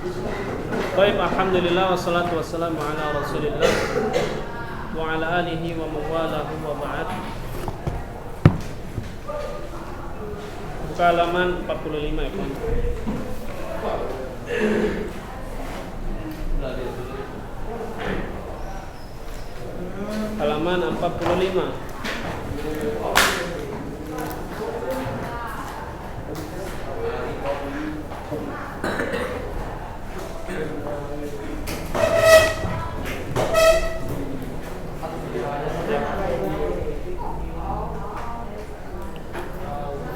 Baik, alhamdulillah wassalatu wassalamu ala Rasulillah wa ala alihi wa mawalahu wa ba'd. Buka halaman 45 ya, Pak. Halaman 45.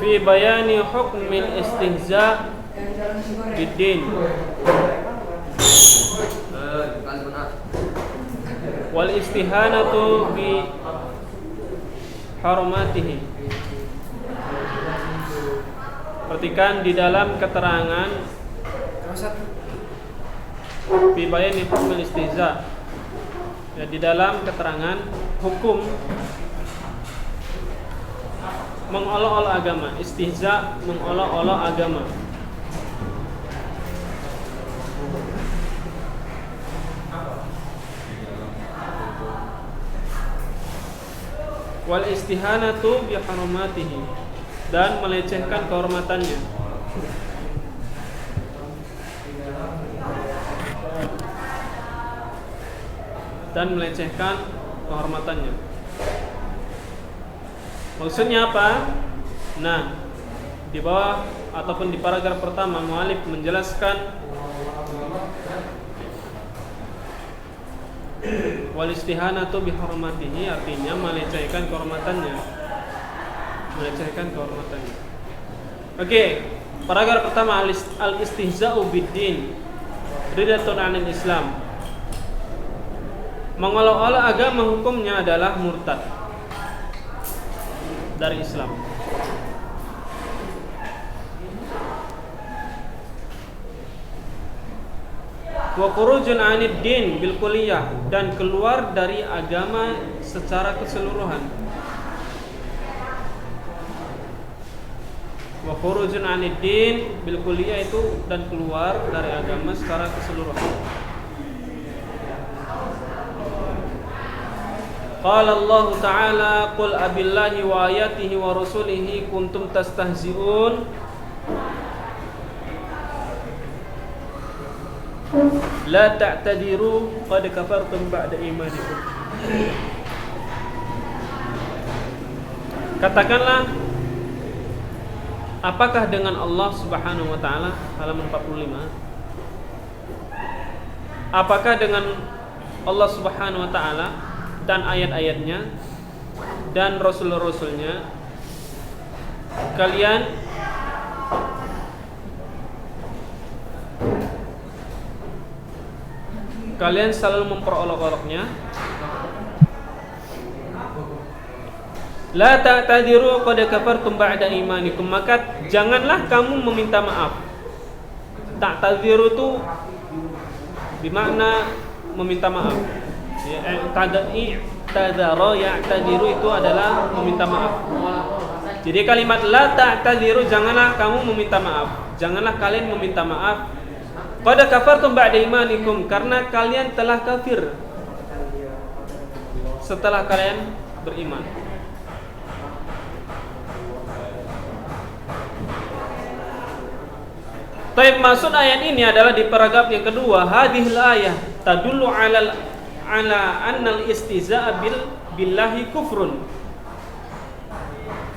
Fi bayani hukmil istihza biddin wal istihanatu bi harumatihi. Perhatikan di dalam keterangan fi bayani hukmil istihza, ya, di dalam keterangan hukum mengolok-olok agama. Istihza, mengolok-olok agama. Wal istihanatu bi harumatihi, dan melecehkan kehormatannya. Dan melecehkan kehormatannya. Maksudnya apa? Nah, di bawah ataupun di paragraf pertama mu'alif menjelaskan wal istihanatu bi hurmatihi, artinya melecehkan kehormatannya. Melecehkan kehormatannya. Oke, paragraf pertama al istihza'u biddin ridatun 'anil Islam. Mengolok-olok agama hukumnya adalah murtad dari Islam. Wa khurujun 'anid din bil kulliyah, dan keluar dari agama secara keseluruhan. Wa khurujun 'anid din bil kulliyah itu dan keluar dari agama secara keseluruhan. Qala Allah Ta'ala qul abillahi wa ayatihi wa rasulihi kuntum tastahzi'un la ta'tadiru qad kafartum ba'da imanikum. Katakanlah, apakah dengan Allah Subhanahu wa Ta'ala, halaman 45. Apakah dengan Allah Subhanahu wa Ta'ala dan ayat-ayatnya dan rasul-rasulnya kalian selalu memperolok-oloknya. La ta'tadiru qad kafartum ba'da imanikum, maka janganlah kamu meminta maaf. Ta'tadiru itu bermakna meminta maaf. Ya, i'tadara ya'tadiru itu adalah meminta maaf. Jadi kalimat la ta'tadiru, janganlah kamu meminta maaf. Janganlah kalian meminta maaf. Qad kafartum ba'da imanikum, karena kalian telah kafir setelah kalian beriman. Taib, maksud ayat ini adalah di paragraf yang kedua, hadhil ayah tadullu ala annal istihza'a billahi kufrun.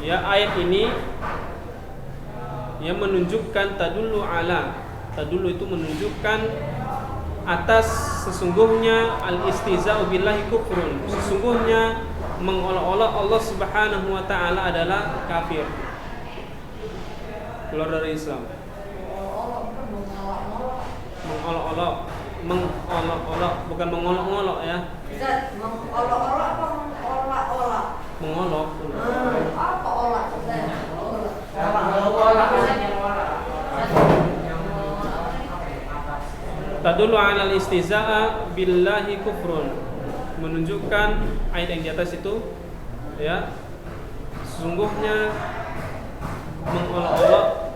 Ya, ayat ini yang menunjukkan tadullu itu menunjukkan atas sesungguhnya al-istihza'u billahi kufrun. Sesungguhnya mengolok-olok Allah Subhanahu wa Ta'ala adalah kafir, keluar dari Islam. Mengolok-olok bukan mengolok-olok ya. Mengolok-olok apa mengolok-olok? Mengolok. Apa olok? Tadullu 'ala al-istihza'a billahi kufrun, menunjukkan ayat yang di atas itu, ya, sesungguhnya mengolok-olok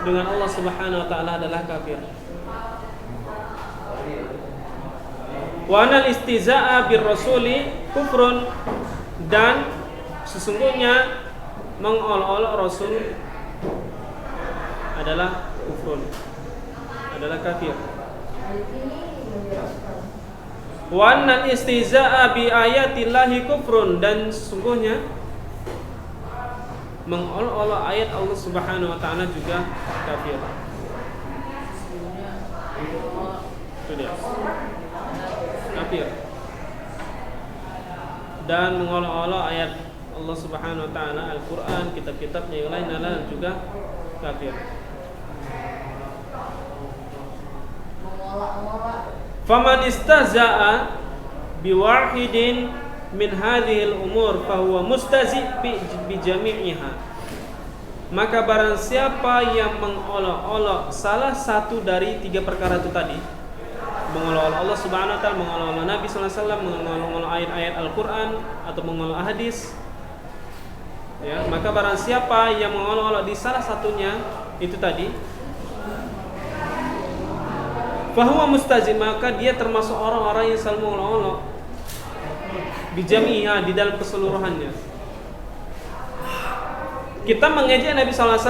dengan Allah Subhanahu wa taala adalah kafir. Wa anal istizaa bir rasuli kufrun, dan sesungguhnya mengolok-olok Rasul adalah kufrun, adalah kafir. Wa annal istizaa bi ayatillahi kufrun, dan sesungguhnya mengolok-olok ayat Allah Subhanahu wa taala juga kafir. Itu dia. Kafir. Dan mengolok-olok ayat Allah Subhanahu wa taala, Al-Qur'an, kitab-kitabnya yang lain adalah juga kafir. Faman istazaa biwahidin min hadhil umur fahuwa mustazi bi jami'iha. Maka barang siapa yang mengolok-olok salah satu dari 3 perkara itu tadi, mengolok-olok Allah Subhanahu wa taala, mengolok-olok Nabi sallallahu alaihi wasallam, mengolok-olok ayat-ayat Al-Qur'an atau mengolok hadis, ya, maka barang siapa yang mengolok-olok di salah satunya itu tadi, fahuwa mustazi, maka dia termasuk orang-orang yang selalu mengolok-olok bijamiha, di dalam keseluruhannya. Kita mengejek Nabi SAW,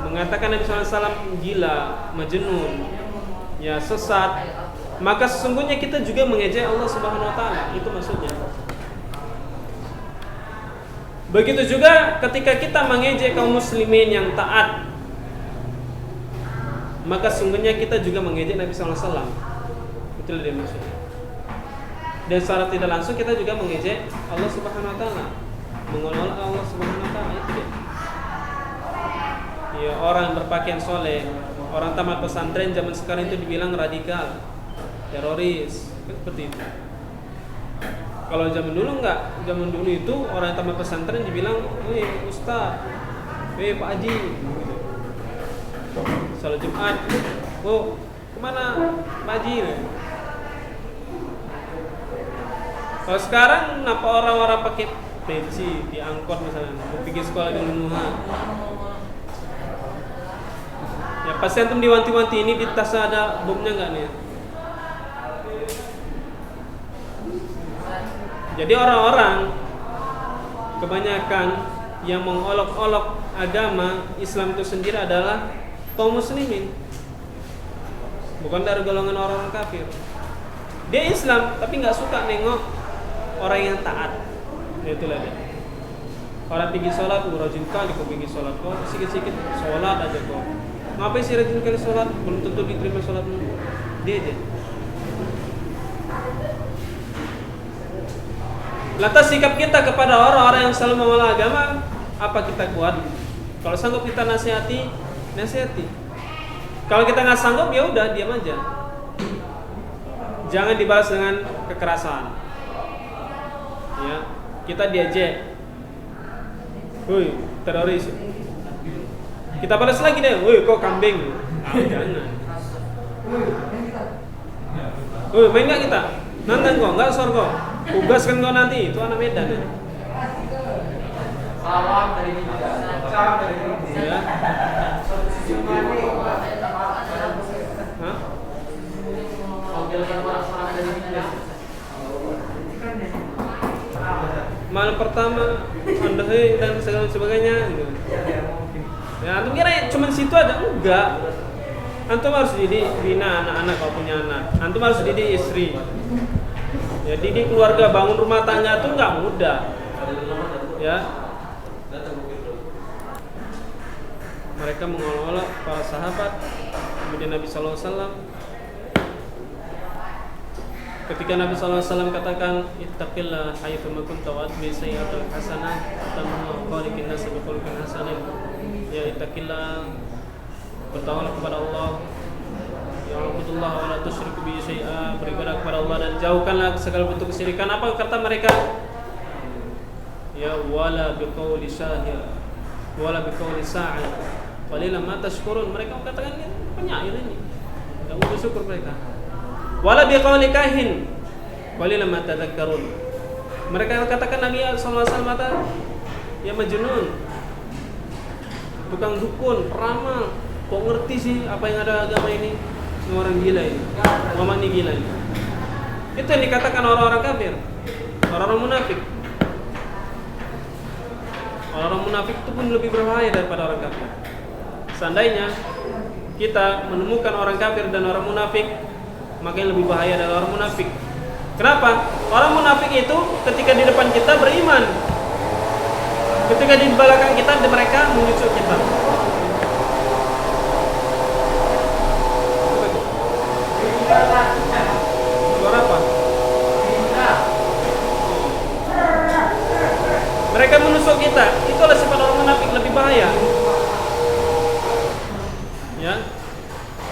mengatakan Nabi SAW gila, majnun, ya, sesat, maka sesungguhnya kita juga mengejek Allah Subhanahu wa taala. Itu maksudnya. Begitu juga ketika kita mengejek kaum muslimin yang taat, maka sungguhnya kita juga mengejek Nabi SAW. Itulah dia maksudnya. Dan secara tidak langsung kita juga mengejek Allah Subhanahu wa taala, mengolok Allah Subhanahu wa taala. Itu dia. Ya, orang yang berpakaian soleh, orang tamat pesantren zaman sekarang itu dibilang radikal, teroris, seperti itu. Kalau zaman dulu enggak, zaman dulu itu orang yang tamat pesantren dibilang, "Woi Ustaz, woi Pak Haji." Salat Jumat, "Oh, kemana Pak Haji?" Kalau sekarang kenapa orang-orang pakai peci di angkot misalnya, mau pergi sekolah di Nuha? Ya pasti antum diwanti-wanti, ini di tasnya ada bomnya enggak nih? Jadi orang-orang kebanyakan yang mengolok-olok agama Islam itu sendiri adalah kaum muslimin, bukan dari golongan orang kafir. Dia Islam tapi nggak suka nengok orang yang taat. Itulah dia. Orang pergi sholat, rajin kali kau pergi sholat, kau sikit-sikit sholat aja kau. Ngapain sih rajin kali sholat? Belum tentu diterima sholatmu. Dia. Lantas sikap kita kepada orang-orang yang selalu menolak agama, apa kita kuat? Kalau sanggup kita nasihati. Kalau kita nggak sanggup, ya udah diam aja. Jangan dibalas dengan kekerasan. Ya, kita diejek, "Woi, teroris." Kita balas lagi deh, "Woi, kau kambing." Jangan. "Woi, main nggak kita? Nantang kau, nggak sor kau. Tugaskan kau nanti." Itu anak Medan ya. Salam dari kita. Salam dari kita. Ya. Hah? Malam pertama, andai dan segala sebagainya. Gitu. Ya, antum kira cuma situ aja? Enggak. Antum harus bina anak-anak kalau punya anak. Antum harus didik istri. Ya, didik keluarga, bangun rumah tangga itu enggak mudah. Ya. Mereka mengolok-olok para sahabat, kemudian Nabi sallallahu alaihi wasallam. Ketika Nabi sallallahu alaihi wasallam katakan, "Ittaqillah haitsu ma kunta wa atbi sayyi'atal hasanah tamhu khaliqin nas bi khuluqin hasanin." Ya, ittaqillah, bertakwalah kepada Allah. Ya Rabbullah wa la tusyriku bihi syai'a, beribadah kepada Allah dan jauhkanlah segala bentuk kesyirikan. Apa kata mereka? Ya wala biqauli syahir wala biqauli sa'il qalilan ma tashkurun. Mereka mengatakan ini penyair ini. Enggak mau bersyukur mereka. Wala biqauli kahin qalilan ma tadhakkarun. Mereka katakan Nabi sallallahu alaihi wasallam ya majnun. tukang dukun, peramal. Kok ngerti sih apa yang ada agama ini? Ini orang gila ini. Muhammad ini gila ini. Itu yang dikatakan orang-orang kafir, orang-orang munafik. Orang-orang munafik itu pun lebih berbahaya daripada orang kafir. Seandainya kita menemukan orang kafir dan orang munafik, maka yang lebih bahaya adalah orang munafik. Kenapa? Orang munafik itu ketika di depan kita beriman, ketika di belakang kita mereka menyusul kita. Suara apa? Mereka menusuk kita. Itulah sifat orang munafik, lebih bahaya. Ya.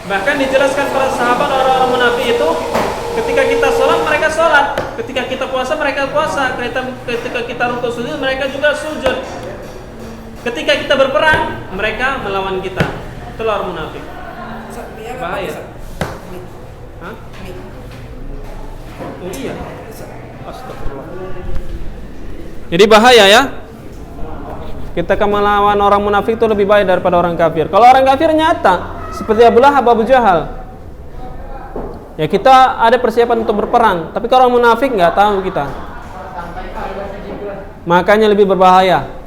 Bahkan dijelaskan para sahabat orang-orang munafik itu, ketika kita sholat mereka sholat, ketika kita puasa mereka puasa, ketika kita rukuk sujud mereka juga sujud, ketika kita berperang mereka melawan kita. Itulah orang munafik. Bahaya. Hah? Oh iya. Astagfirullah. Jadi bahaya ya. Kita melawan orang munafik itu lebih baik daripada orang kafir. Kalau orang kafir nyata seperti Abu Lahab, Abu Jahal, ya kita ada persiapan untuk berperang. Tapi kalau orang munafik nggak tahu kita, makanya lebih berbahaya.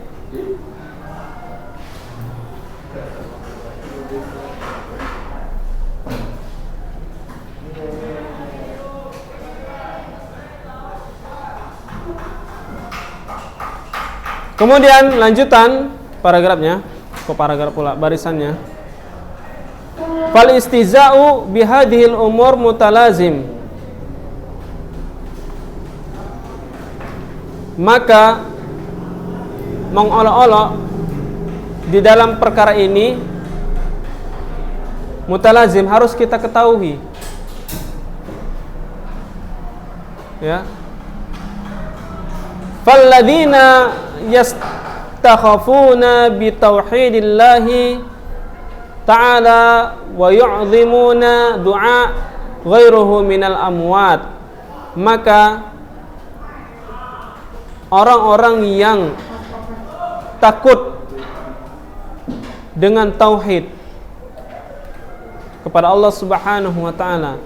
Kemudian lanjutan paragrafnya, kok paragraf pula barisannya. Fal istiza'u bihadhil umur mutalazim. Maka mengolok-olok di dalam perkara ini mutalazim, harus kita ketahui. Ya. Falladzina yastakhafuna bi tauhidillahi ta'ala wa yu'zimuna du'a ghairuhu minal amwat. Maka orang-orang yang takut dengan tauhid kepada Allah Subhanahu wa taala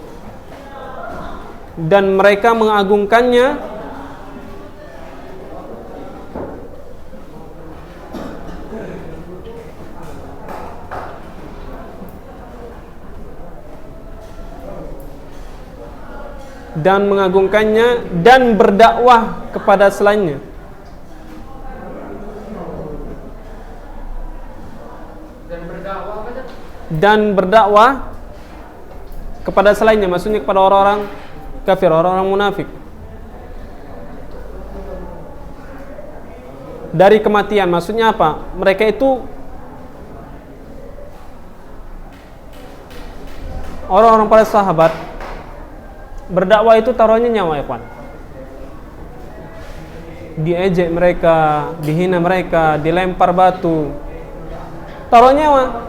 dan mereka mengagungkannya, dan mengagungkannya dan berdakwah kepada selainnya. Dan berdakwah kepada selainnya, maksudnya kepada orang-orang kafir, orang-orang munafik. Dari kematian, maksudnya apa? Mereka itu orang-orang para sahabat berdakwah itu taruhannya nyawa, ya kawan. Diejek mereka, dihina mereka, dilempar batu, taruh nyawa.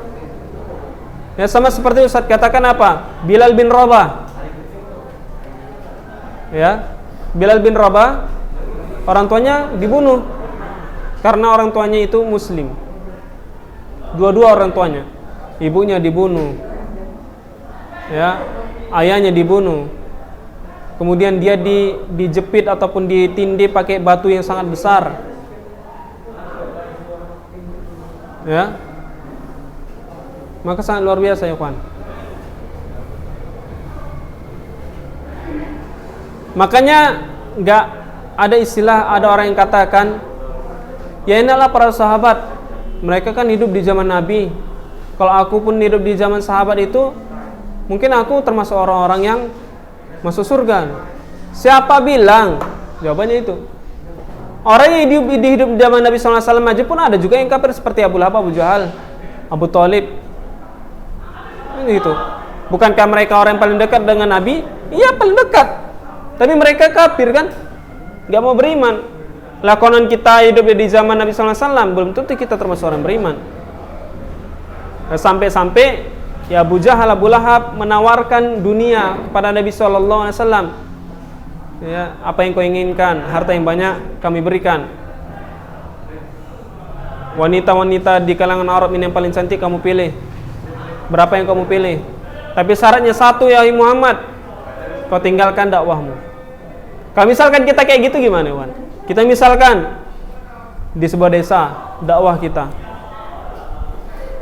Ya sama seperti Ustaz katakan apa? Bilal bin Rabah. Ya, Bilal bin Rabah, orang tuanya dibunuh karena orang tuanya itu muslim. Dua-dua orang tuanya, ibunya dibunuh, ya, ayahnya dibunuh. Kemudian dia dijepit ataupun ditindih pakai batu yang sangat besar. Ya. Maka sangat luar biasa ya kawan. Makanya enggak ada istilah, ada orang yang katakan, ya inilah para sahabat, mereka kan hidup di zaman Nabi. Kalau aku pun hidup di zaman sahabat itu, mungkin aku termasuk orang-orang yang masuk surga. Siapa bilang? Jawabannya itu. Orang yang hidup di zaman Nabi SAW aja pun ada juga yang kafir seperti Abu Lahab, Abu Jahal, Abu Thalib. Ini gitu. Bukankah mereka orang yang paling dekat dengan Nabi? Iya, paling dekat. Tapi mereka kafir kan? Gak mau beriman. Lah konon kita hidup di zaman Nabi SAW, belum tentu kita termasuk orang beriman. Nah, sampai-sampai ya Abu Jahal, Abu Lahab menawarkan dunia kepada Nabi SAW. Ya, apa yang kau inginkan, harta yang banyak kami berikan. wanita-wanita di kalangan Arab ini yang paling cantik kamu pilih. Berapa yang kamu pilih? Tapi syaratnya satu ya Muhammad, kau tinggalkan dakwahmu. Kalau misalkan kita kayak gitu gimana, Wan? Kita misalkan di sebuah desa dakwah kita,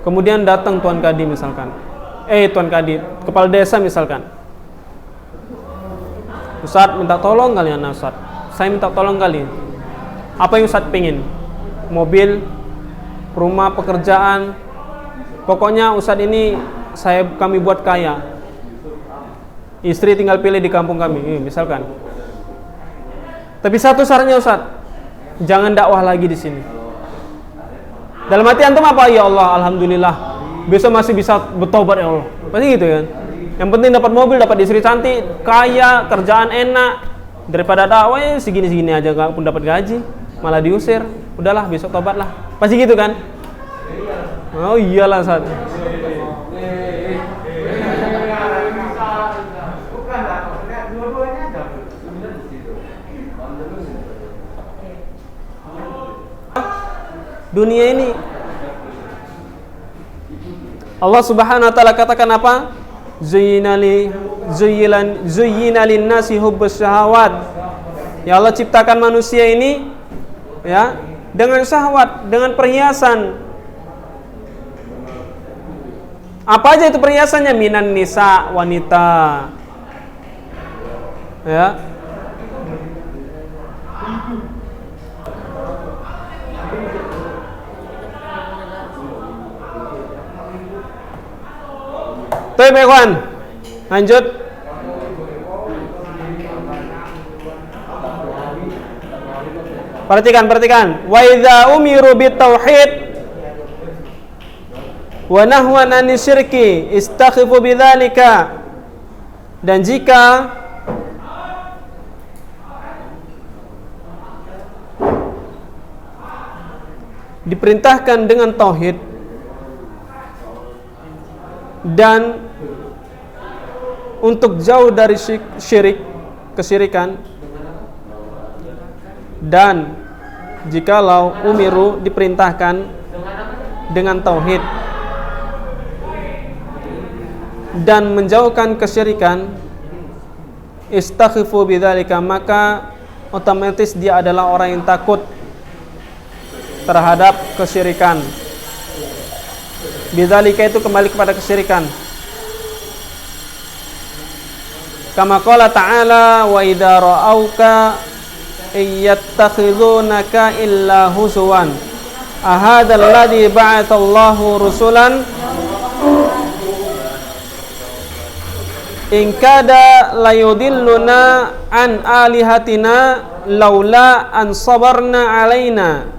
kemudian datang Tuan Kadi misalkan, Tuan Kadi, kepala desa misalkan, Ustaz minta tolong kalian, Ustaz, saya minta tolong kali. Apa yang Ustaz pengen? Mobil, rumah, pekerjaan, pokoknya Ustaz ini kami buat kaya. Istri tinggal pilih di kampung kami, misalkan. Tapi satu syaratnya Ustaz, jangan dakwah lagi di sini. Dalam hati antum apa? Ya Allah, alhamdulillah, besok masih bisa bertobat ya Allah. Pasti gitu kan? Yang penting dapat mobil, dapat istri cantik, kaya, kerjaan enak, daripada dakwah segini-segini aja nggak pun dapat gaji, malah diusir. Udahlah, besok tobatlah. Pasti gitu kan? Oh iyalah Ustaz. Dunia ini Allah Subhanahu wa taala katakan apa? Zuyyina lin-nasi hubbus syahawat. Ya Allah ciptakan manusia ini ya dengan syahwat, dengan perhiasan. Apa aja itu perhiasannya? Minan nisa, wanita. Ya. Baik, ikhwan. Lanjut. Perhatikan. Wa idza umiru bitauhid wa nahwan anisyirki istakhifu bidzalika. Dan jika diperintahkan dengan tauhid dan untuk jauh dari syirik, kesyirikan, dan jikalau umiru diperintahkan dengan tauhid dan menjauhkan kesyirikan, istakhifu bidzalika, maka otomatis dia adalah orang yang takut terhadap kesyirikan. Bidzalika itu kembali kepada kesyirikan. Kama qala ta'ala wa idza ra'auka iyattakhidunaka illa huzwan ahadzal ladzi ba'atsallahu rusulan in kada layudilluna an alihatina laula an sabarna alaina.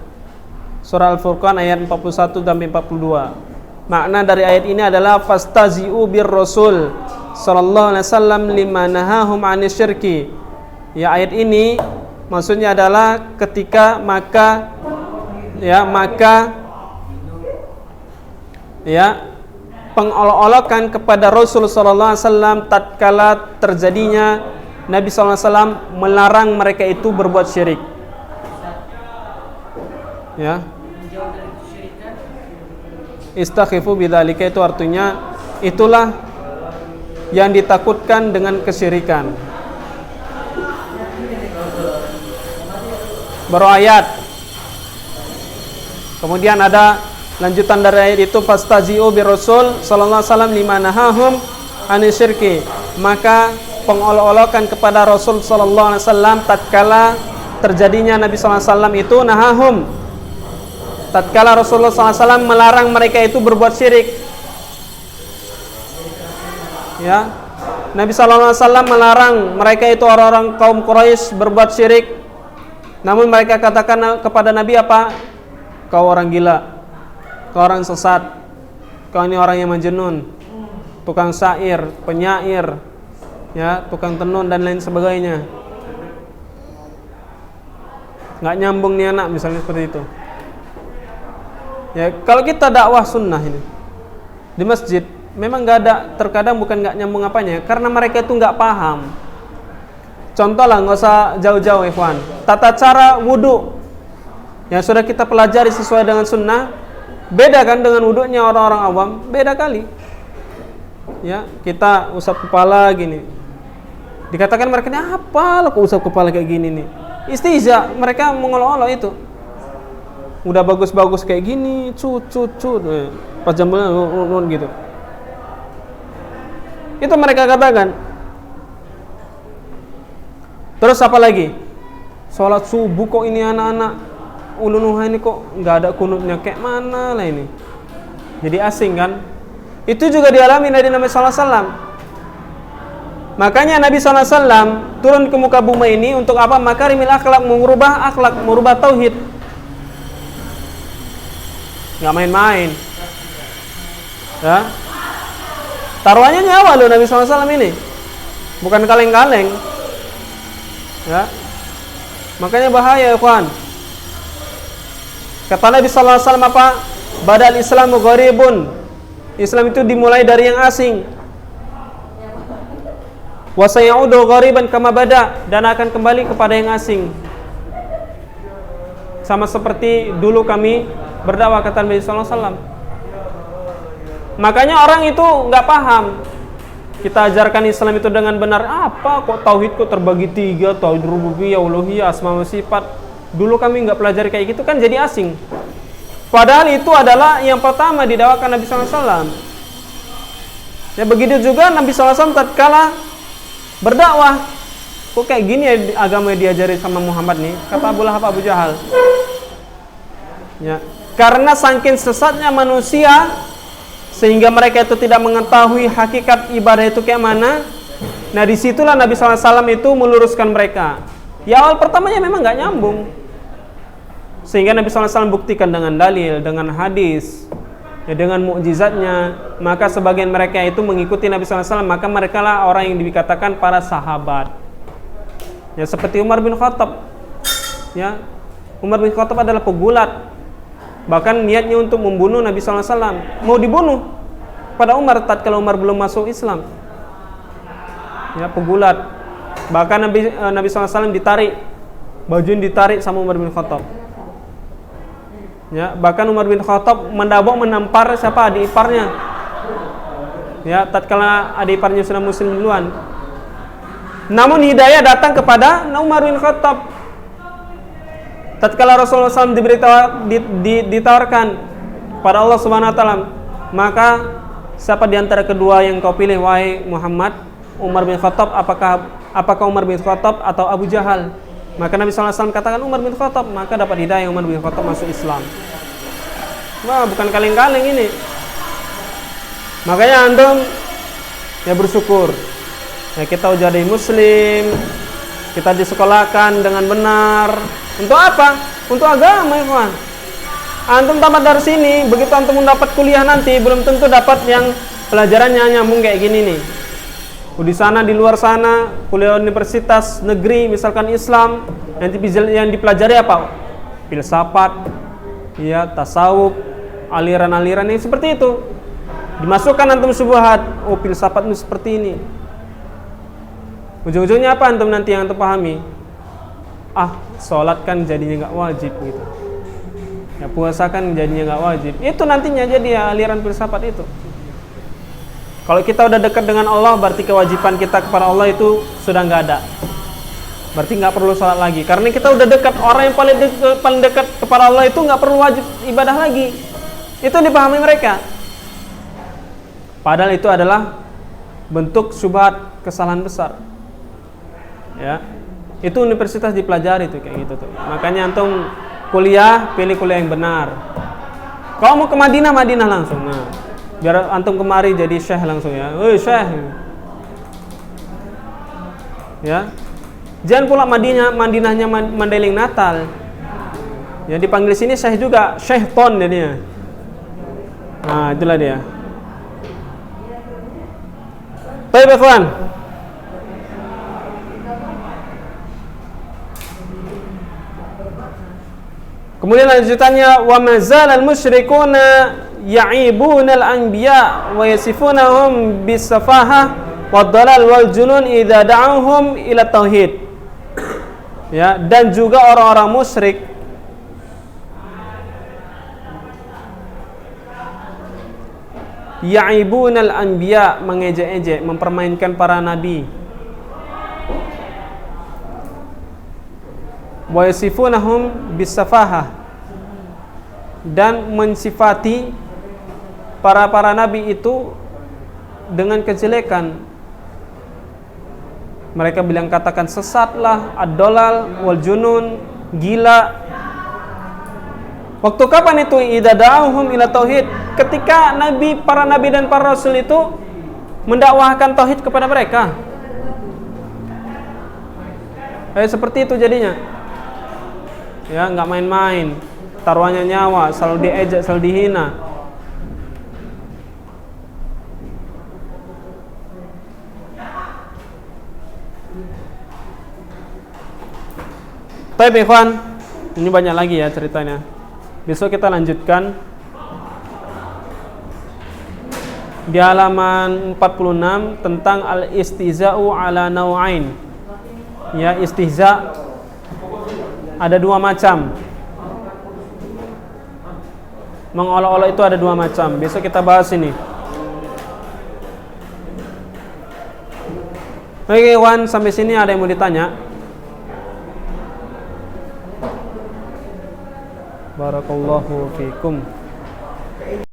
Surah Al-Furqan ayat 41 dan 42. Makna dari ayat ini adalah fastazi'u bir rasul sallallahu alaihi wasallam lima nahahum anisyirki. Ya, ayat ini maksudnya adalah ketika maka pengolok-olokan kepada Rasul sallallahu alaihi wasallam tatkala terjadinya Nabi sallallahu alaihi wasallam melarang mereka itu berbuat syirik. Ya. Istakhifu bidzalika itu artinya itulah yang ditakutkan dengan kesyirikan. Baru ayat. Kemudian ada lanjutan dari ayat itu fastazi'u bir rasul sallallahu alaihi wasallam lima nahahum anisyirki. Maka pengolok-olokan kepada Rasul sallallahu alaihi wasallam tatkala terjadinya Nabi sallallahu alaihi wasallam itu nahahum. Tatkala Rasulullah SAW melarang mereka itu berbuat syirik, ya, Nabi SAW melarang mereka itu orang-orang kaum Quraisy berbuat syirik. Namun mereka katakan kepada Nabi apa? Kau orang gila, kau orang sesat, kau ini orang yang majnun, tukang syair, penyair, ya, tukang tenun dan lain sebagainya. Nggak nyambung nih anak, misalnya seperti itu. Ya, kalau kita dakwah sunnah ini di masjid, memang nggak ada, terkadang bukan nggak nyambung apanya, karena mereka itu nggak paham. Contoh lah, nggak usah jauh-jauh, ikhwan. Tata cara wudhu, yang sudah kita pelajari sesuai dengan sunnah, beda kan dengan wudhunya orang-orang awam, beda kali. Ya, kita usap kepala gini. Dikatakan mereka ini apa lo kok usap kepala kayak gini nih? Istihza, mereka mengolok-olok itu. Udah bagus-bagus kayak gini, cut. Pas jambulnya gitu. Itu mereka katakan. Terus apa lagi? Sholat subuh kok ini anak-anak ulunuha ini kok nggak ada kunutnya, kayak mana lah ini? Jadi asing kan? Itu juga dialami dari Nabi sallallahu alaihi wasallam. Makanya Nabi sallallahu alaihi wasallam turun ke muka bumi ini untuk apa? Makarimil akhlak, merubah tauhid. Nggak main-main. Ya. Taruhannya nyawa loh Nabi sallallahu alaihi wasallam ini. Bukan kaleng-kaleng. Ya. Makanya bahaya, ikhwan. Kata Nabi sallallahu alaihi wasallam apa? Badal Islamu gharibun. Islam itu dimulai dari yang asing. Wa sayaudu ghariban kama bada, dan akan kembali kepada yang asing. Sama seperti dulu kami berdakwah, kata Nabi sallallahu alaihi wasallam. Makanya orang itu enggak paham. Kita ajarkan Islam itu dengan benar. Apa kok tauhid kok terbagi 3, tauhid rububiyah, uluhiyah, asma wa sifat. Dulu kami enggak pelajari kayak gitu kan, jadi asing. Padahal itu adalah yang pertama didakwakan Nabi sallallahu alaihi wasallam. Ya begitu juga Nabi sallallahu alaihi wasallam tatkala berdakwah, kok kayak gini ya agama yang diajari sama Muhammad nih, kata Abu Lahab, Abu Jahal. Ya, karena saking sesatnya manusia sehingga mereka itu tidak mengetahui hakikat ibadah itu kayak mana. Nah disitulah Nabi SAW itu meluruskan mereka. Ya awal pertamanya memang nggak nyambung, sehingga Nabi SAW buktikan dengan dalil, dengan hadis, ya, dengan mukjizatnya. Maka sebagian mereka itu mengikuti Nabi SAW, maka mereka lah orang yang dikatakan para sahabat. Ya seperti Umar bin Khattab. Ya, Umar bin Khattab adalah pegulat. Bahkan niatnya untuk membunuh Nabi SAW, mau dibunuh pada Umar tatkala Umar belum masuk Islam. Ya, pegulat. Bahkan Nabi SAW ditarik, bajunya ditarik sama Umar bin Khattab. Ya, bahkan Umar bin Khattab menampar siapa? Adik iparnya. Ya, tatkala adik iparnya sudah muslim duluan. Namun hidayah datang kepada Umar bin Khattab. Tatkala Rasulullah SAW ditawarkan pada Allah Subhanahu wa taala, maka siapa di antara kedua yang kau pilih wahai Muhammad? Umar bin Khattab, apakah Umar bin Khattab atau Abu Jahal? Maka Nabi SAW katakan Umar bin Khattab, maka dapat hidayah Umar bin Khattab masuk Islam. Wah, bukan kaleng-kaleng ini. Makanya antum ya bersyukur. Ya, kita jadi muslim, kita disekolahkan dengan benar. Untuk apa? Untuk agama, ikhwan. Antum tamat dari sini, begitu antum mendapat kuliah nanti belum tentu dapat yang pelajarannya nyambung kayak gini nih. Di sana, di luar sana, kuliah universitas negeri misalkan Islam, yang dipelajari apa? Filsafat, ya, tasawuf, aliran-aliran yang seperti itu. Dimasukkan antum syubhat, oh filsafat itu seperti ini. Ujung-ujungnya apa antum nanti yang antum pahami? Sholat kan jadinya nggak wajib gitu. Ya, puasa kan jadinya nggak wajib. Itu nantinya jadi ya, aliran filsafat itu. Kalau kita udah dekat dengan Allah, berarti kewajiban kita kepada Allah itu sudah nggak ada. Berarti nggak perlu sholat lagi. Karena kita udah dekat, orang yang paling dekat kepada Allah itu nggak perlu wajib ibadah lagi. Itu dipahami mereka. Padahal itu adalah bentuk syubhat, kesalahan besar. Ya, itu universitas dipelajari tuh kayak gitu tuh. Makanya antum kuliah, pilih kuliah yang benar. Kalau mau ke Madinah, Madinah langsung. Nah, biar antum kemari jadi syekh langsung ya. Syekh. Ya. Jangan pula Madinahnya Mandailing Natal. Ya, dipanggil sini syekh juga, syaiton jadinya. Nah, itulah dia. Baik, ikhwan. Kemudian lanjutannya, wa mazalal musyrikuna ya'ibuna al-anbiya wa yasifunahum bis-safahah wad-dalal wal junun idza da'awhum ila tauhid. Ya, dan juga orang-orang musyrik ya'ibunal anbiya, mengejek-ejek, mempermainkan para nabi. Wa yasifunahum bisafahah, dan mensifati para nabi itu dengan kejelekan. Mereka bilang, katakan sesatlah, ad-dolal wal junun, gila. Waktu kapan itu? Idza da'awhum ila tauhid, ketika para nabi dan para rasul itu mendakwahkan tauhid kepada mereka. Seperti itu jadinya. Ya, enggak main-main. Taruhannya nyawa, selalu diejek, selalu dihina. Baik, ikhwan, ini banyak lagi ya ceritanya. Besok kita lanjutkan di halaman 46 tentang al-istihza'u ala nau'ain. Ya, istihza ada dua macam. Mengolok-olok itu ada dua macam. Besok kita bahas ini. Oke, ikhwan, sampai sini ada yang mau ditanya? Barakallahu fikum.